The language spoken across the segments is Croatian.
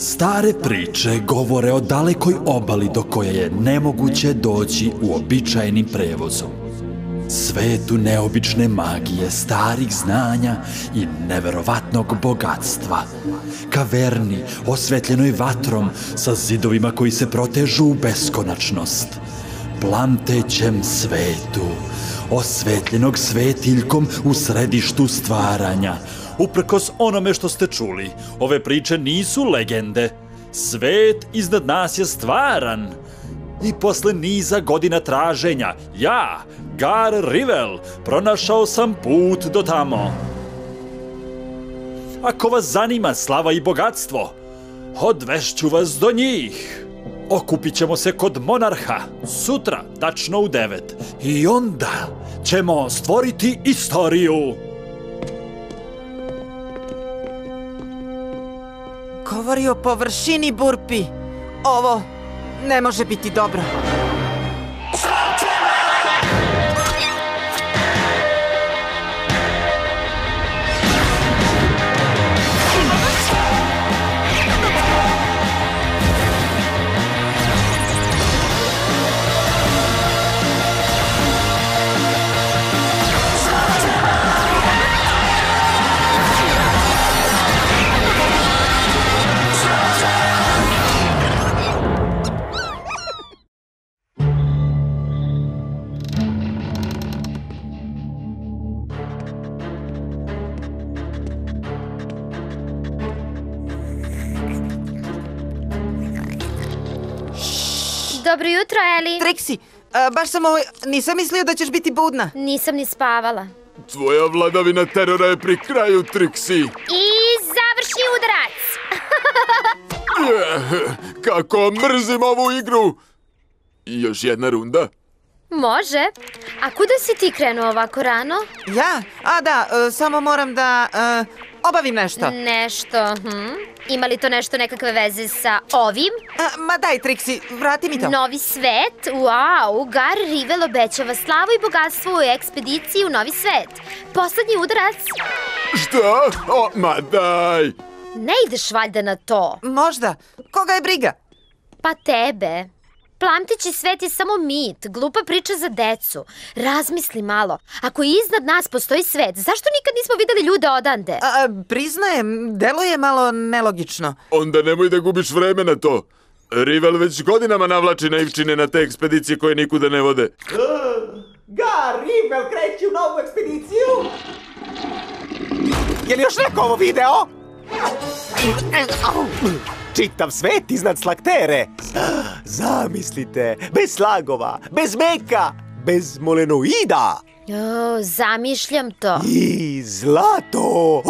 Stare priče govore o dalekoj obali do koje je nemoguće doći uobičajenim prevozom. Svetu neobične magije, starih znanja i neverovatnog bogatstva. Kaverni, osvetljenoj vatrom, sa zidovima koji se protežu u beskonačnost. Plamtećem svetu, osvetljenog svetiljkom u središtu stvaranja. Uprkos onome što ste čuli, ove priče nisu legende. Svet iznad nas je stvaran. I posle niza godina traženja, ja, Gar Rivel, pronašao sam put do tamo. Ako vas zanima slava i bogatstvo, odvešću vas do njih. Okupit ćemo se kod monarha, sutra, tačno u 9. I onda ćemo stvoriti istoriju. Govori o površini Burpi. Ovo ne može biti dobro. Dobro jutro, Eli. Trixie, baš sam nisam mislio da ćeš biti budna. Nisam ni spavala. Tvoja vladavina terora je pri kraju, Trixie. I završi udarac. Kako mrzim ovu igru. I još jedna runda. Može. A kuda si ti krenuo ovako rano? Ja? A da, samo moram da obavim nešto. Nešto, Ima li to nešto nekakve veze sa ovim? Ma daj, Trixie, vrati mi to. Novi svet? Wow, Gar Rivel obećava slavu i bogatstvo u ekspediciji u Novi svet. Poslednji udarac. Šta? O, ma daj. Ne ideš valjda na to? Možda. Koga je briga? Pa tebe. Plamteći svet je samo mit, glupa priča za decu. Razmisli malo. Ako iznad nas postoji svet, zašto nikad nismo videli ljude odande? Priznajem, deluje malo nelogično. Onda nemoj da gubiš vreme na to. Rivel već godinama navlači naivčine na te ekspedicije koje nikuda ne vode. Gar Rivel kreće u novu ekspediciju! Je li još neko ovo video? Čitav svet iznad Slaktere. Zamislite, bez slagova, bez meka, bez molenoida. Zamišljam to. I zlato.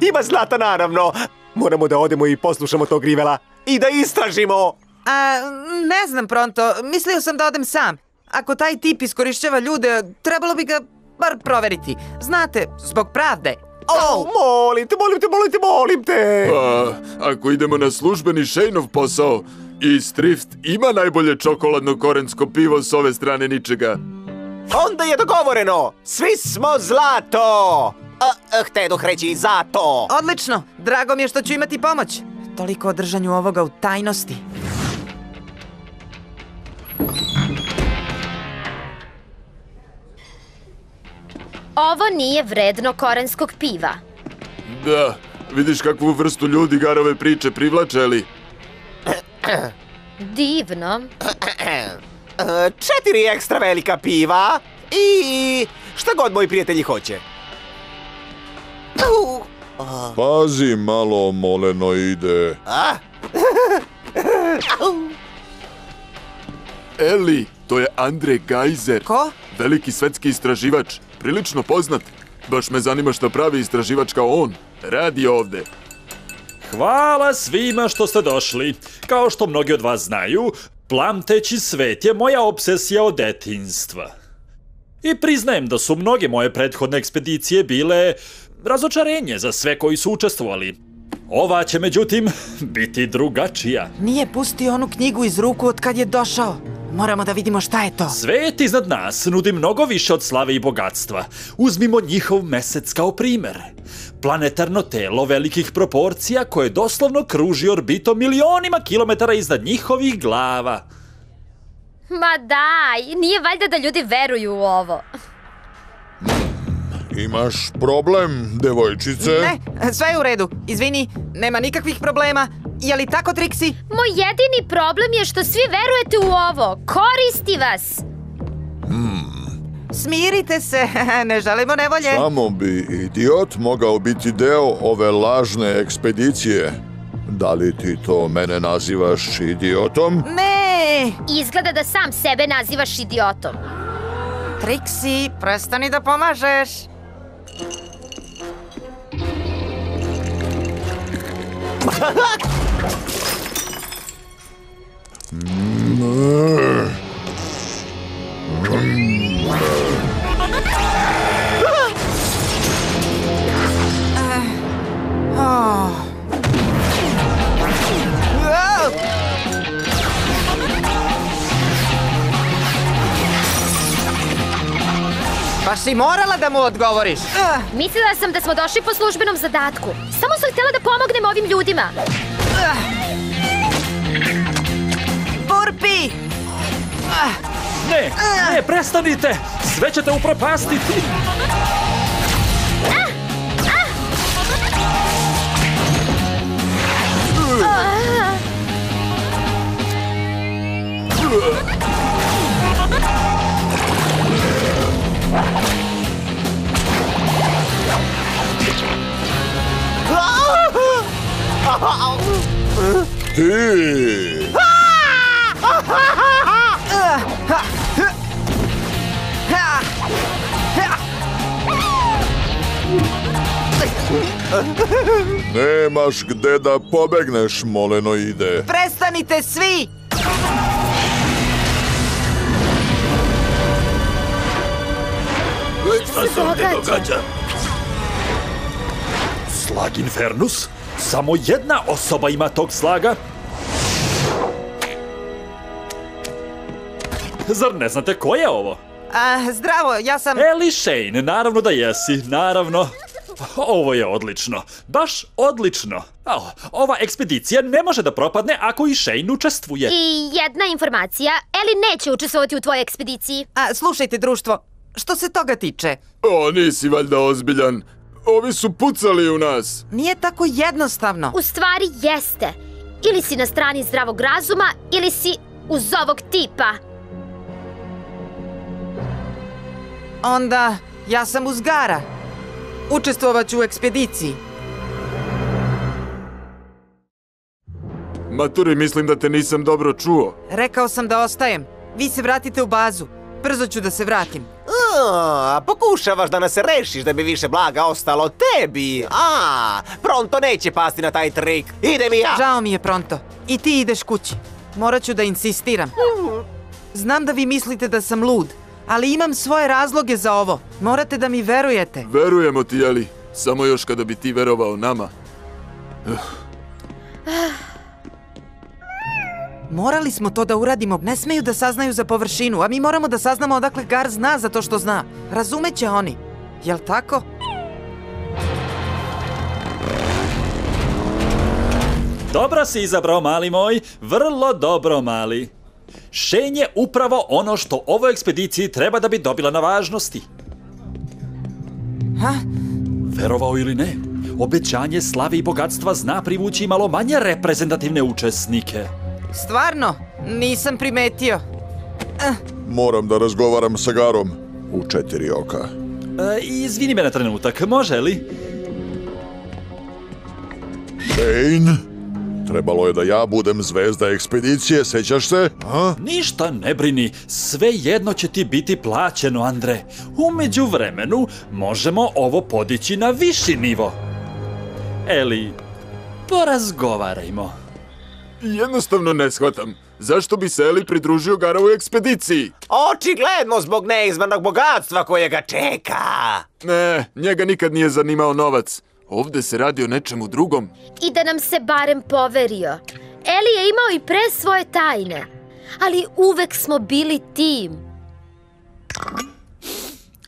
Ima zlata, naravno. Moramo da odemo i poslušamo tog Rivela i da istražimo. Ne znam, Pronto. Mislio sam da odem sam. Ako taj tip iskorišćava ljude, trebalo bi ga bar proveriti. Znate, zbog pravde. Molim te. Ako idemo na službeni Shaneov posao, East Rift ima najbolje čokoladno korensko pivo s ove strane ničega. Onda je dogovoreno. Svi smo zlato. Htedoh reći zato. Odlično. Drago mi je što ću imati pomoć. Toliko o držanju ovoga u tajnosti. Ovo nije vredno korenskog piva. Da, vidiš kakvu vrstu ljudi Garove priče privlače, li? Divno. 4 ekstra velika piva i šta god moji prijatelji hoće. Pazi malo, molenoide. Eli, to je Andre Gajzer. Ko? Veliki svetski istraživač, prilično poznat. Baš me zanima šta pravi istraživač kao on. Radi ovde. Hvala svima što ste došli. Kao što mnogi od vas znaju, plamteći svet je moja obsesija od detinjstva. I priznajem da su mnoge moje prethodne ekspedicije bile razočarenje za sve koji su učestvovali. Ova će, međutim, biti drugačija. Nije pustio onu knjigu iz ruku od kad je došao. Moramo da vidimo šta je to. Svet iznad nas nudi mnogo više od slave i bogatstva. Uzmimo njihov mesec kao primer. Planetarno telo velikih proporcija koje doslovno kruži orbitom milionima kilometara iznad njihovih glava. Ma daj, nije valjda da ljudi veruju u ovo. Imaš problem, devojčice? Ne, sve je u redu. Izvini, nema nikakvih problema. Je li tako, Trixie? Moj jedini problem je što svi verujete u ovo. Koristi vas. Smirite se, ne želimo nevolje. Samo bi idiot mogao biti deo ove lažne ekspedicije. Da li ti to mene nazivaš idiotom? Ne! Izgleda da sam sebe nazivaš idiotom. Trixie, prestani da pomažeš. Baš si morala da mu odgovoriš. Mislila sam da smo došli po službenom zadatku. Samo sam htjela da pomognem ovim ljudima. Burpi! Ne, ne, prestanite! Sve ćete upropastiti! Ti! Nemaš gde da pobegneš, molenoide. Prestanite svi! Šta se ovdje događa? Slag Infernus? Samo jedna osoba ima tog slaga? Zar ne znate ko je ovo? Zdravo, ja sam... Ellie Shane, naravno da jesi, naravno. Ovo je odlično, baš odlično. Ova ekspedicija ne može da propadne ako i Shane učestvuje. I jedna informacija, Ellie neće učestvovati u tvojoj ekspediciji. Slušajte, društvo, što se toga tiče? O, nisi valjda ozbiljan. Ovi su pucali u nas. Nije tako jednostavno. U stvari jeste. Ili si na strani zdravog razuma, ili si uz ovog tipa. Onda, ja sam uz Gara. Učestvovat ću u ekspediciji. Maturi, mislim da te nisam dobro čuo. Rekao sam da ostajem. Vi se vratite u bazu. Brzo ću da se vratim. Pokušavaš da nas rešiš da bi više blaga ostalo tebi. Pronto neće pasti na taj trik. Idem i ja. Žao mi je, Pronto. I ti ideš kući. Morat ću da insistiram. Znam da vi mislite da sam lud, ali imam svoje razloge za ovo. Morate da mi verujete. Verujemo ti, Ellie. Samo još kada bi ti verovao nama. Morali smo to da uradimo. Ne smeju da saznaju za površinu, a mi moramo da saznamo odakle Gar zna za to što zna. Razumeće oni. Jel tako? Dobro si izabrao, mali moj. Vrlo dobro, mali. Shane je upravo ono što ovoj ekspediciji treba da bi dobila na važnosti. Verovao ili ne, obećanje slave i bogatstva zna privući malo manje reprezentativne učesnike. Stvarno? Nisam primetio. Moram da razgovaram sa Garom u 4 oka. Izvini me na trenutak, može li? Shane? Trebalo je da ja budem zvezda ekspedicije, sećaš se? Ništa ne brini, sve jedno će ti biti plaćeno, Andre. U međuvremenu možemo ovo podići na viši nivo. Ellie, porazgovarajmo. Jednostavno ne shvatam. Zašto bi se Ellie pridružio Garovoj ekspediciji? Očigledno zbog neizmernog bogatstva koje ga čeka. Ne, njega nikad nije zanimao novac. Ovde se radi o nečemu drugom. I da nam se barem poverio. Ellie je imao i pre svoje tajne. ali uvek smo bili tim.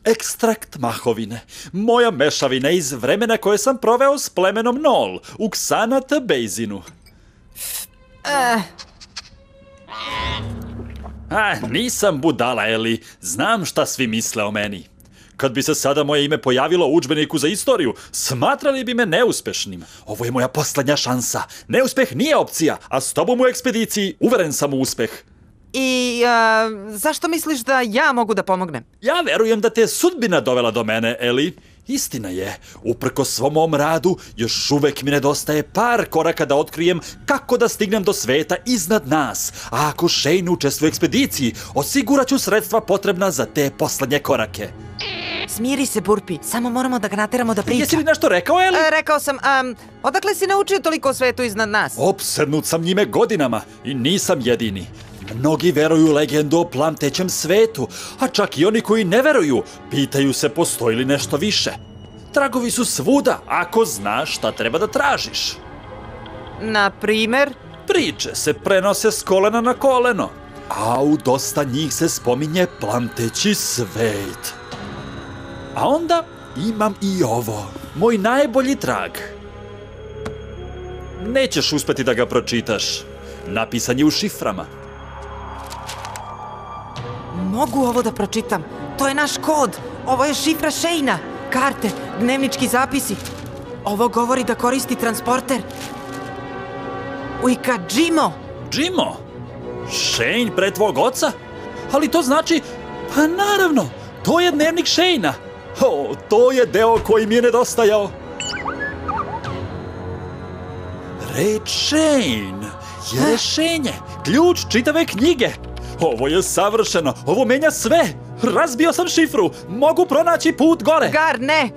Ekstrakt mahovine. Moja mešavina iz vremena koje sam proveo s plemenom Nol u Ksanat Bejzinu. Nisam budala, Eli. Znam šta svi misle o meni. Kad bi se sada moje ime pojavilo u udžbeniku za istoriju, smatrali bi me neuspešnim. Ovo je moja poslednja šansa. Neuspeh nije opcija, a s tobom u ekspediciji uveren sam u uspeh. I zašto misliš da ja mogu da pomognem? Ja verujem da te je sudbina dovela do mene, Eli. Istina je, uprko svom ovom radu, još uvek mi nedostaje par koraka da otkrijem kako da stignem do sveta iznad nas. A ako Shane učestvuje u ekspediciji, osigurat ću sredstva potrebna za te poslednje korake. Smiri se, Burpi, samo moramo da ga nateramo da priča. Jesi li nešto rekao, Eli? Rekao sam, odakle si naučio toliko o svetu iznad nas? Opsednut sam njime godinama i nisam jedini. Mnogi veruju u legendu o plamtećem svetu, a čak i oni koji ne veruju, pitaju se postoji li nešto više. Tragovi su svuda, ako znaš šta treba da tražiš. Na primer? Priče se prenose s kolena na koleno, a u dosta njih se spominje plamteći svet. A onda imam i ovo, moj najbolji trag. Nećeš uspeti da ga pročitaš. Napisan je u šiframa. Mogu ovo da pročitam. To je naš kod. Ovo je šifra Shane-a. Karte, dnevnički zapisi. Ovo govori da koristi transporter. Ujka, Jimo! Jimo? Shane pre tvog oca? Ali to znači... Pa naravno, to je dnevnik Shane-a. O, to je deo koji mi je nedostajao. Reč Shane je rešenje, ključ čitave knjige. Ovo je savršeno, ovo menja sve. Razbio sam šifru, mogu pronaći put gore. Gar, ne!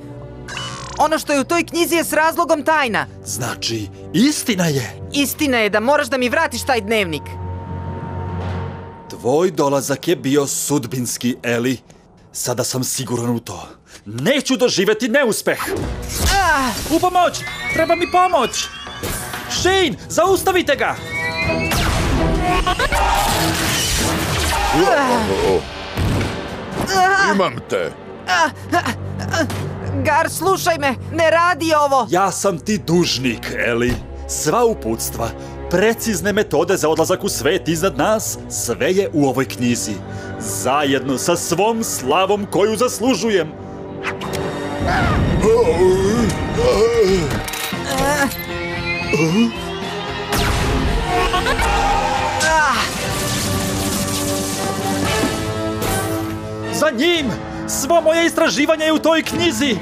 Ono što je u toj knjizi je s razlogom tajna. Znači, istina je. Istina je da moraš da mi vratiš taj dnevnik. Tvoj dolazak je bio sudbinski, Eli. Sada sam siguran u to. Neću doživeti neuspeh. U pomoć! Treba mi pomoć! Shane, zaustavite ga! Imam te. Gar, slušaj me, ne radi ovo. Ja sam ti dužnik, Eli. Sva uputstva, precizne metode za odlazak u svet iznad nas, sve je u ovoj knjizi. Zajedno sa svom slavom koju zaslužujem. Za njim! Svo moje istraživanje je u toj knjizi!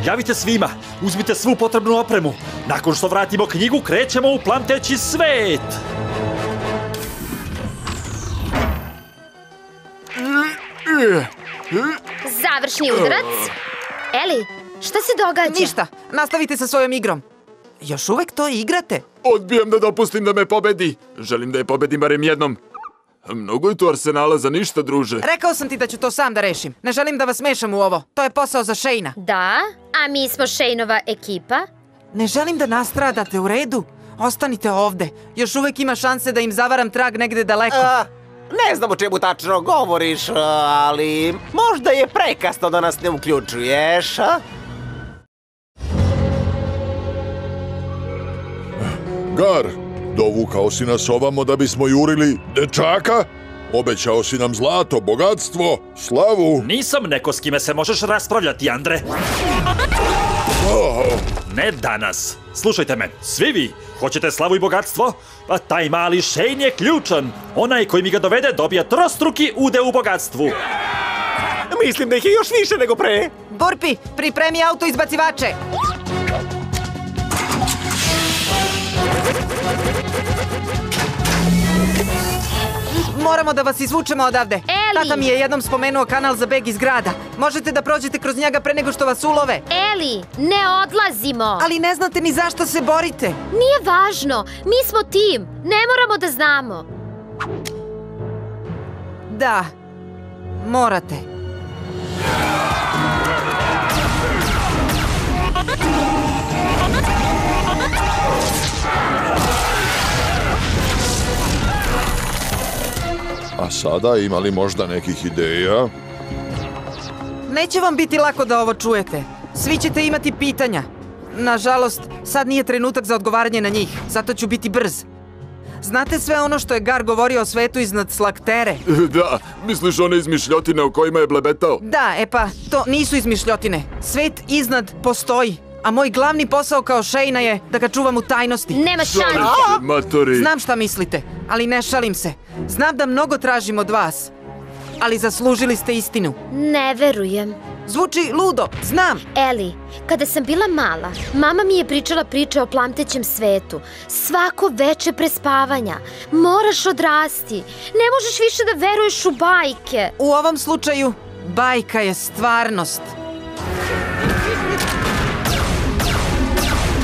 Javite svima, uzmite svu potrebnu opremu. Nakon što vratimo knjigu, krećemo u plamteći svet! Završni udarac. Eli, šta se događa? Ništa, nastavite sa svojom igrom. Još uvek to igrate? Odbijam da dopustim da me pobedi. Želim da je pobedim barem jednom. Mnogo je tu arsenala za ništa, druže. Rekao sam ti da ću to sam da rešim. Ne želim da vas mešam u ovo. To je posao za Shane-a. Da, a mi smo Shane-ova ekipa. Ne želim da nastradate, u redu? Ostanite ovde. Još uvek ima šanse da im zavaram trag negde daleko. Ne znam o čemu tačno govoriš, ali možda je prekasno da nas ne uključuješ, a? Gar, dovukao si nas ovamo da bismo jurili dečaka? Obećao si nam zlato, bogatstvo, slavu. Nisam neko s kime se možeš raspravljati, Andre. Ne danas. Slušajte me, svi vi. Hoćete slavu i bogatstvo? A taj mali Shane je ključan. Onaj koji mi ga dovede dobija trostruki udeo u bogatstvu. Mislim da ih je još više nego pre. Burpi, pripremi auto izbacivače. Moramo da vas izvučemo odavde. Eli! Tata mi je jednom spomenuo kanal za beg iz grada. Možete da prođete kroz njega pre nego što vas ulove. Eli, ne odlazimo. Ali ne znate ni zašto se borite. Nije važno, mi smo tim. Ne moramo da znamo. Da, morate. A sada ima li možda nekih ideja? Neće vam biti lako da ovo čujete. Svi ćete imati pitanja. Nažalost, sad nije trenutak za odgovaranje na njih, zato ću biti brz. Znate sve ono što je Gar govorio o svetu iznad Slaktere? Da, misliš one izmišljotine o kojima je blebetao? Da, pa, to nisu izmišljotine. Svet iznad postoji, a moj glavni posao kao Shayna je da ga čuvam u tajnosti. Nema šanse. Matori. Znam šta mislite, ali ne šalim se. Znam da mnogo tražim od vas, ali zaslužili ste istinu. Ne verujem. Zvuči ludo, znam. Eli, kada sam bila mala, mama mi je pričala priče o plamtećem svetu. Svako veče prespavanja. Moraš odrasti. Ne možeš više da veruješ u bajke. U ovom slučaju, bajka je stvarnost.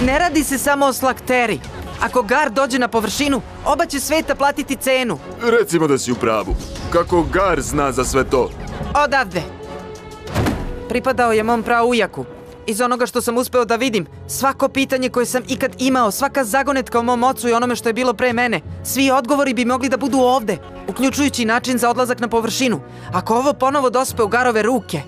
Ne radi se samo o Slakteri. Ako Gar dođe na površinu, oba će sveta platiti cenu. Recimo da si u pravu. Kako Gar zna za sve to? Odavde. Pripadao je mom praujaku. Iz onoga što sam uspeo da vidim, svako pitanje koje sam ikad imao, svaka zagonetka o mom ocu i onome što je bilo pre mene, svi odgovori bi mogli da budu ovde, uključujući način za odlazak na površinu. Ako ovo ponovo dospe u Garove ruke...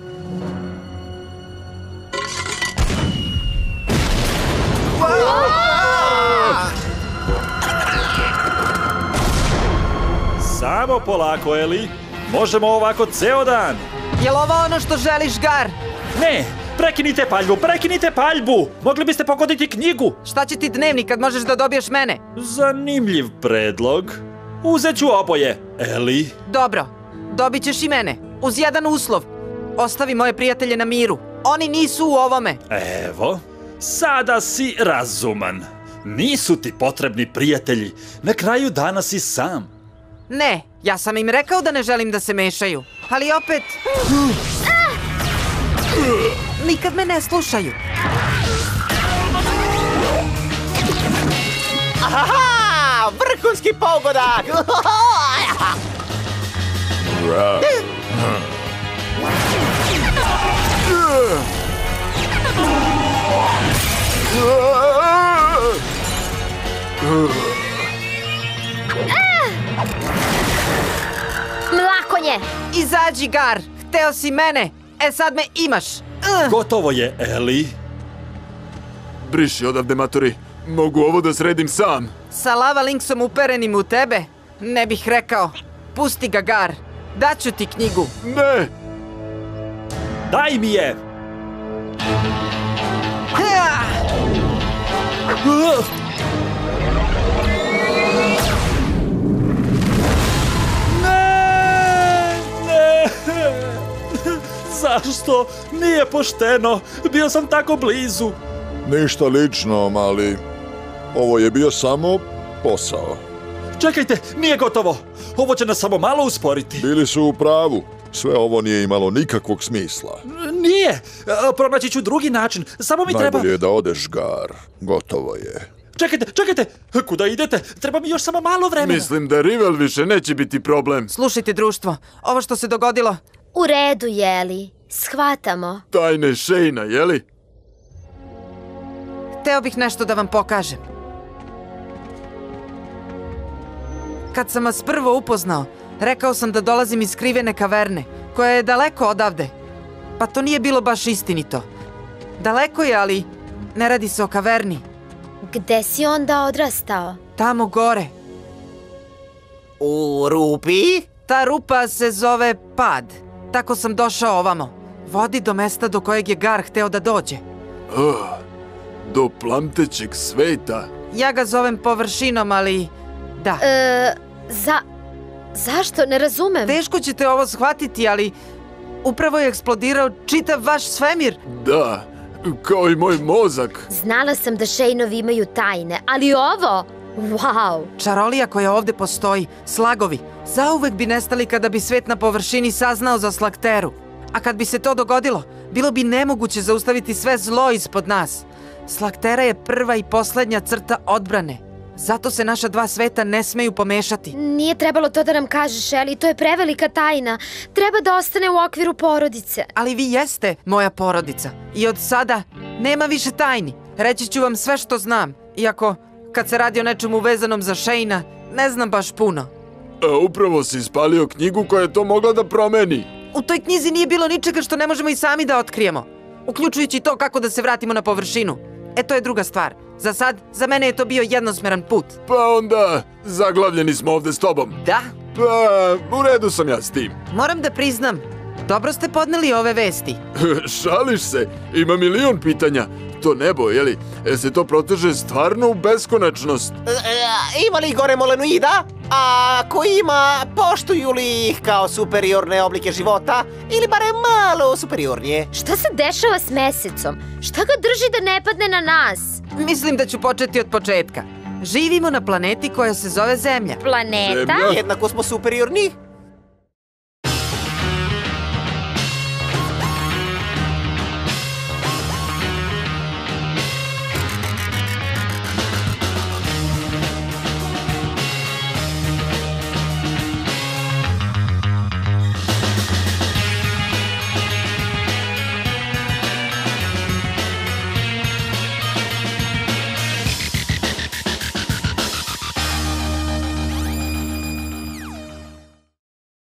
Samo polako, Eli. Možemo ovako ceo dan. Jel ovo ono što želiš, Gar? Ne, prekinite paljbu. Mogli biste pogoditi knjigu. Šta će ti dnevnik kad možeš da dobiješ mene? Zanimljiv predlog. Uzet ću oboje, Eli. Dobro, dobit ćeš i mene, uz jedan uslov. Ostavi moje prijatelje na miru. Oni nisu u ovome. Evo, sada si razuman. Nisu ti potrebni prijatelji. Na kraju dana si sam. Ne, ja sam im rekao da ne želim da se mešaju. Ali opet... Nikad me ne slušaju. Aha! Vrhunski pogodak! Mlakonje! Izađi, Gar! Hteo si mene! E sad me imaš! Gotovo je, Eli. Briši odavde, matori. Mogu ovo da sredim sam. Sa lava linksom uperenim u tebe? Ne bih rekao. Pusti ga, Gar. Daću ti knjigu. Ne! Daj mi je! Zašto? Nije pošteno. Bio sam tako blizu. Ništa lično, mali. Ovo je bio samo posao. Čekajte, nije gotovo. Ovo će nas samo malo usporiti. Bili su u pravu. Sve ovo nije imalo nikakvog smisla. Nije. Pronaći ću drugi način. Samo mi treba... Najbolje je da odeš, Gar. Gotovo je. Čekajte. Kuda idete? Treba mi još samo malo vremena. Mislim da Rivel više neće biti problem. Slušajte, društvo. Ovo što se dogodilo... U redu, Jeli. Shvatamo. Tajne Shayna, jeli? Hteo bih nešto da vam pokažem. Kad sam vas prvo upoznao, rekao sam da dolazim iz skrivene kaverne, koja je daleko odavde. Pa to nije bilo baš istinito. Daleko je, ali ne radi se o kaverni. Gde si onda odrastao? Tamo gore. U rupi? Ta rupa se zove Pad. Tako sam došao ovamo. Vodi do mesta do kojeg je Gar hteo da dođe. Do plamtećeg sveta. Ja ga zovem površinom, ali... Da. Zašto? Ne razumem. Teško ćete ovo shvatiti, ali... Upravo je eksplodirao čitav vaš svemir. Da, kao i moj mozak. Znala sam da Shaynovi imaju tajne, ali ovo... Wow! Čarolija koja ovde postoji, slagovi, zauvek bi nestali kada bi svet na površini saznao za Slakteru. A kad bi se to dogodilo, bilo bi nemoguće zaustaviti sve zlo ispod nas. Slaktera je prva i poslednja crta odbrane. Zato se naša dva sveta ne smeju pomešati. Nije trebalo to da nam kažeš, Eli, to je prevelika tajna. Treba da ostane u okviru porodice. Ali vi jeste moja porodica. I od sada nema više tajni. Reći ću vam sve što znam. Iako, kad se radi o nečemu vezanom za Shayna, ne znam baš puno. Upravo si ispalio knjigu koja je to mogla da promeni. U toj knjizi nije bilo ničega što ne možemo i sami da otkrijemo. Uključujući to kako da se vratimo na površinu. To je druga stvar. Za sad, za mene je to bio jednosmeran put. Pa onda, zaglavljeni smo ovde s tobom. Da? Pa, u redu sam ja s tim. Moram da priznam, dobro ste podneli ove vesti. Šališ se, ima milion pitanja. To nebo, jeli, se to proteže stvarno u beskonačnost? Ima li gore molenoida? A ako ima, poštuju li ih kao superiorne oblike života? Ili barem malo superiornije? Šta se dešava s mesecom? Šta ga drži da ne padne na nas? Mislim da ću početi od početka. Živimo na planeti koja se zove Zemlja. Planeta? Zemlja? Jednako smo superiorni?